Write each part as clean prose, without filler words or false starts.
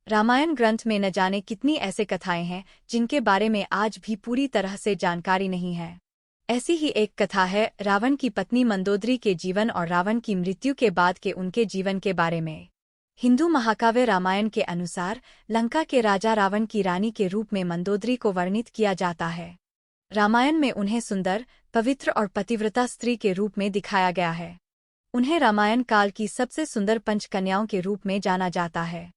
रामायण ग्रंथ में न जाने कितनी ऐसे कथाएं हैं जिनके बारे में आज भी पूरी तरह से जानकारी नहीं है। ऐसी ही एक कथा है रावण की पत्नी मंदोदरी के जीवन और रावण की मृत्यु के बाद के उनके जीवन के बारे में। हिंदू महाकाव्य रामायण के अनुसार लंका के राजा रावण की रानी के रूप में मंदोदरी को वर्णित किया जाता है। रामायण में उन्हें सुंदर, पवित्र और पतिव्रता स्त्री के रूप में दिखाया गया है। उन्हें रामायण काल की सबसे सुंदर पंचकन्याओं के रूप में जाना जाता है,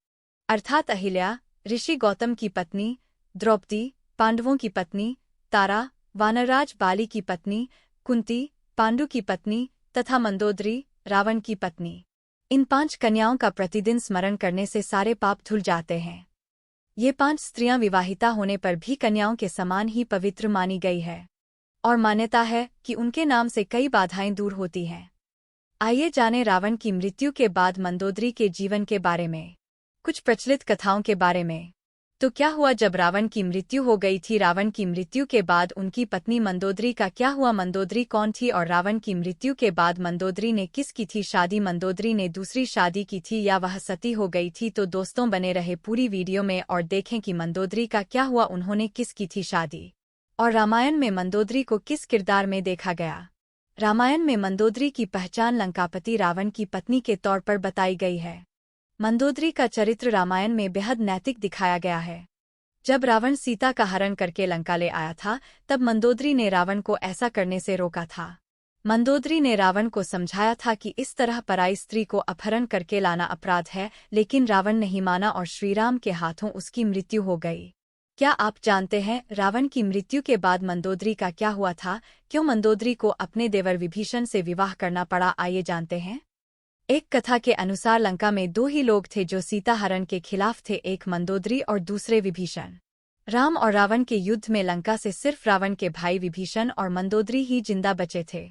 अर्थात अहिल्या, ऋषि गौतम की पत्नी, द्रौपदी, पांडवों की पत्नी, तारा, वानरराज बाली की पत्नी, कुंती, पांडु की पत्नी तथा मंदोदरी, रावण की पत्नी। इन 5 कन्याओं का प्रतिदिन स्मरण करने से सारे पाप धुल जाते हैं। ये 5 स्त्रियां विवाहिता होने पर भी कन्याओं के समान ही पवित्र मानी गई है और मान्यता है कि उनके नाम से कई बाधाएं दूर होती हैं। आइए जानें रावण की मृत्यु के बाद मंदोदरी के जीवन के बारे में, कुछ प्रचलित कथाओं के बारे में। तो क्या हुआ जब रावण की मृत्यु हो गई थी? रावण की मृत्यु के बाद उनकी पत्नी मंदोदरी का क्या हुआ? मंदोदरी कौन थी और रावण की मृत्यु के बाद मंदोदरी ने किस की थी शादी? मंदोदरी ने दूसरी शादी की थी या वह सती हो गई थी? तो दोस्तों बने रहे पूरी वीडियो में और देखें कि मंदोदरी का क्या हुआ, उन्होंने किस की थी शादी और रामायण में मंदोदरी को किस किरदार में देखा गया। रामायण में मंदोदरी की पहचान लंकापति रावण की पत्नी के तौर पर बताई गई है। मंदोदरी का चरित्र रामायण में बेहद नैतिक दिखाया गया है। जब रावण सीता का हरण करके लंका ले आया था तब मंदोदरी ने रावण को ऐसा करने से रोका था। मंदोदरी ने रावण को समझाया था कि इस तरह पराई स्त्री को अपहरण करके लाना अपराध है, लेकिन रावण नहीं माना और श्रीराम के हाथों उसकी मृत्यु हो गई। क्या आप जानते हैं रावण की मृत्यु के बाद मंदोदरी का क्या हुआ था? क्यों मंदोदरी को अपने देवर विभीषण से विवाह करना पड़ा? आइए जानते हैं। एक कथा के अनुसार लंका में 2 ही लोग थे जो सीता हरण के खिलाफ थे, एक मंदोदरी और दूसरे विभीषण। राम और रावण के युद्ध में लंका से सिर्फ रावण के भाई विभीषण और मंदोदरी ही जिंदा बचे थे।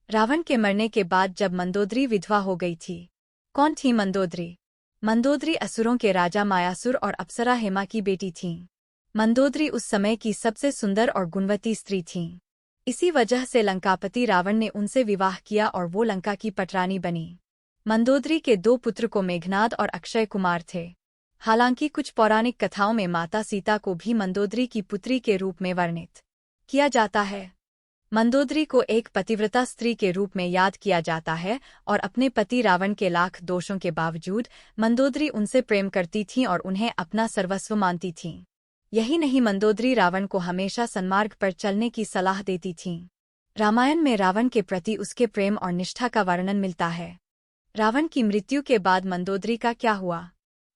रावण के मरने के बाद जब मंदोदरी विधवा हो गई थी। कौन थी मंदोदरी? मंदोदरी असुरों के राजा मायासुर और अप्सरा हेमा की बेटी थीं। मंदोदरी उस समय की सबसे सुंदर और गुणवती स्त्री थीं। इसी वजह से लंकापति रावण ने उनसे विवाह किया और वो लंका की पटरानी बनी। मंदोदरी के 2 पुत्र को मेघनाद और अक्षय कुमार थे। हालांकि कुछ पौराणिक कथाओं में माता सीता को भी मंदोदरी की पुत्री के रूप में वर्णित किया जाता है। मंदोदरी को एक पतिव्रता स्त्री के रूप में याद किया जाता है और अपने पति रावण के लाख दोषों के बावजूद मंदोदरी उनसे प्रेम करती थीं और उन्हें अपना सर्वस्व मानती थीं। यही नहीं, मंदोदरी रावण को हमेशा सन्मार्ग पर चलने की सलाह देती थीं। रामायण में रावण के प्रति उसके प्रेम और निष्ठा का वर्णन मिलता है। रावण की मृत्यु के बाद मंदोदरी का क्या हुआ?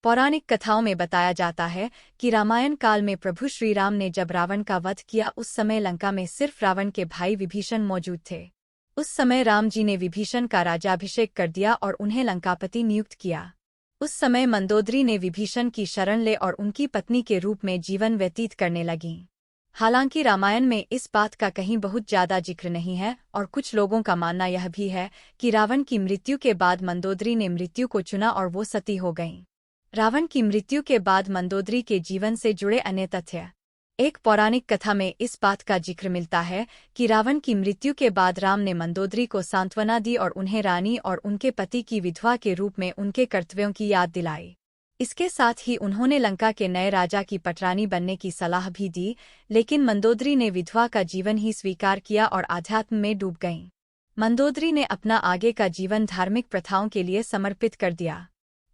पौराणिक कथाओं में बताया जाता है कि रामायण काल में प्रभु श्रीराम ने जब रावण का वध किया उस समय लंका में सिर्फ रावण के भाई विभीषण मौजूद थे। उस समय राम जी ने विभीषण का राज्याभिषेक कर दिया और उन्हें लंकापति नियुक्त किया। उस समय मंदोदरी ने विभीषण की शरण ले और उनकी पत्नी के रूप में जीवन व्यतीत करने लगीं। हालांकि रामायण में इस बात का कहीं बहुत ज्यादा जिक्र नहीं है और कुछ लोगों का मानना यह भी है कि रावण की मृत्यु के बाद मंदोदरी ने मृत्यु को चुना और वो सती हो गईं। रावण की मृत्यु के बाद मंदोदरी के जीवन से जुड़े अन्य तथ्य। एक पौराणिक कथा में इस बात का जिक्र मिलता है कि रावण की मृत्यु के बाद राम ने मंदोदरी को सांत्वना दी और उन्हें रानी और उनके पति की विधवा के रूप में उनके कर्तव्यों की याद दिलाई। इसके साथ ही उन्होंने लंका के नए राजा की पटरानी बनने की सलाह भी दी, लेकिन मंदोदरी ने विधवा का जीवन ही स्वीकार किया और आध्यात्म में डूब गईं। मंदोदरी ने अपना आगे का जीवन धार्मिक प्रथाओं के लिए समर्पित कर दिया।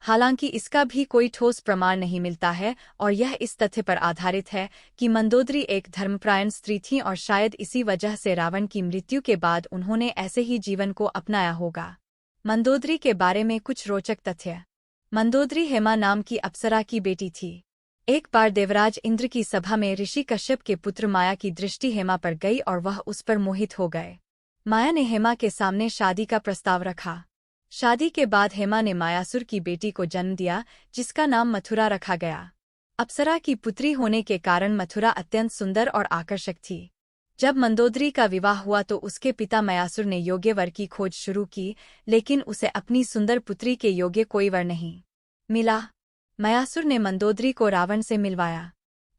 हालांकि इसका भी कोई ठोस प्रमाण नहीं मिलता है और यह इस तथ्य पर आधारित है कि मंदोदरी एक धर्मपरायण स्त्री थीं और शायद इसी वजह से रावण की मृत्यु के बाद उन्होंने ऐसे ही जीवन को अपनाया होगा। मंदोदरी के बारे में कुछ रोचक तथ्य। मंदोदरी हेमा नाम की अप्सरा की बेटी थी। एक बार देवराज इंद्र की सभा में ऋषि कश्यप के पुत्र माया की दृष्टि हेमा पर गई और वह उस पर मोहित हो गए। माया ने हेमा के सामने शादी का प्रस्ताव रखा। शादी के बाद हेमा ने मायासुर की बेटी को जन्म दिया जिसका नाम मथुरा रखा गया। अप्सरा की पुत्री होने के कारण मथुरा अत्यंत सुंदर और आकर्षक थी। जब मंदोदरी का विवाह हुआ तो उसके पिता मयासुर ने योग्य वर की खोज शुरू की, लेकिन उसे अपनी सुंदर पुत्री के योग्य कोई वर नहीं मिला। मयासुर ने मंदोदरी को रावण से मिलवाया।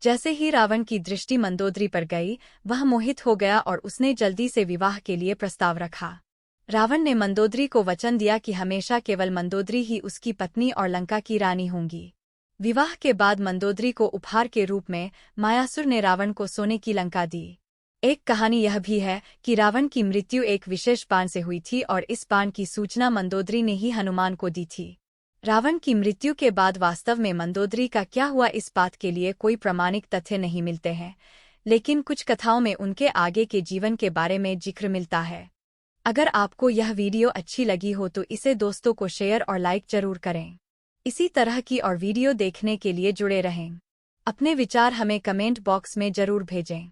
जैसे ही रावण की दृष्टि मंदोदरी पर गई, वह मोहित हो गया और उसने जल्दी से विवाह के लिए प्रस्ताव रखा। रावण ने मंदोदरी को वचन दिया कि हमेशा केवल मंदोदरी ही उसकी पत्नी और लंका की रानी होंगी। विवाह के बाद मंदोदरी को उपहार के रूप में मायासुर ने रावण को सोने की लंका दी। एक कहानी यह भी है कि रावण की मृत्यु एक विशेष बाण से हुई थी और इस बाण की सूचना मंदोदरी ने ही हनुमान को दी थी। रावण की मृत्यु के बाद वास्तव में मंदोदरी का क्या हुआ, इस बात के लिए कोई प्रामाणिक तथ्य नहीं मिलते हैं, लेकिन कुछ कथाओं में उनके आगे के जीवन के बारे में जिक्र मिलता है। अगर आपको यह वीडियो अच्छी लगी हो तो इसे दोस्तों को शेयर और लाइक जरूर करें। इसी तरह की और वीडियो देखने के लिए जुड़े रहें। अपने विचार हमें कमेंट बॉक्स में जरूर भेजें।